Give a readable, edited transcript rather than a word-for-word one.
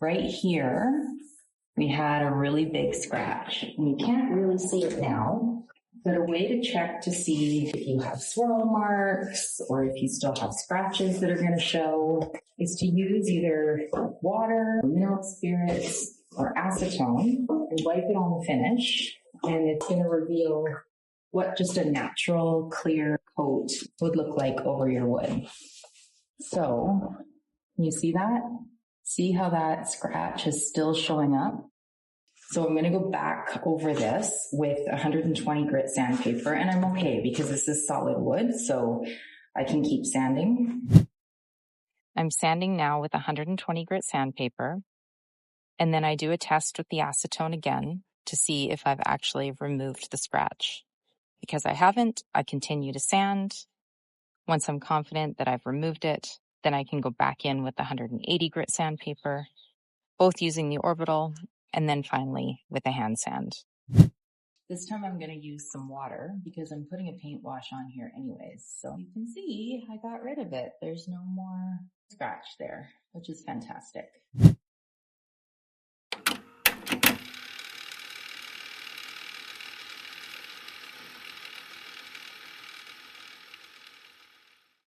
right here, we had a really big scratch. And you can't really see it now, but a way to check to see if you have swirl marks or if you still have scratches that are going to show is to use either water, mineral spirits, or acetone and wipe it on the finish. And it's going to reveal what just a natural clear coat would look like over your wood. So, you see that? See how that scratch is still showing up? So I'm going to go back over this with 120 grit sandpaper, and I'm okay because this is solid wood, so I can keep sanding. I'm sanding now with 120 grit sandpaper, and then I do a test with the acetone again to see if I've actually removed the scratch. Because I haven't, I continue to sand. Once I'm confident that I've removed it, then I can go back in with the 180 grit sandpaper, both using the orbital, and then finally with a hand sand. This time I'm going to use some water because I'm putting a paint wash on here anyways. So you can see I got rid of it. There's no more scratch there, which is fantastic.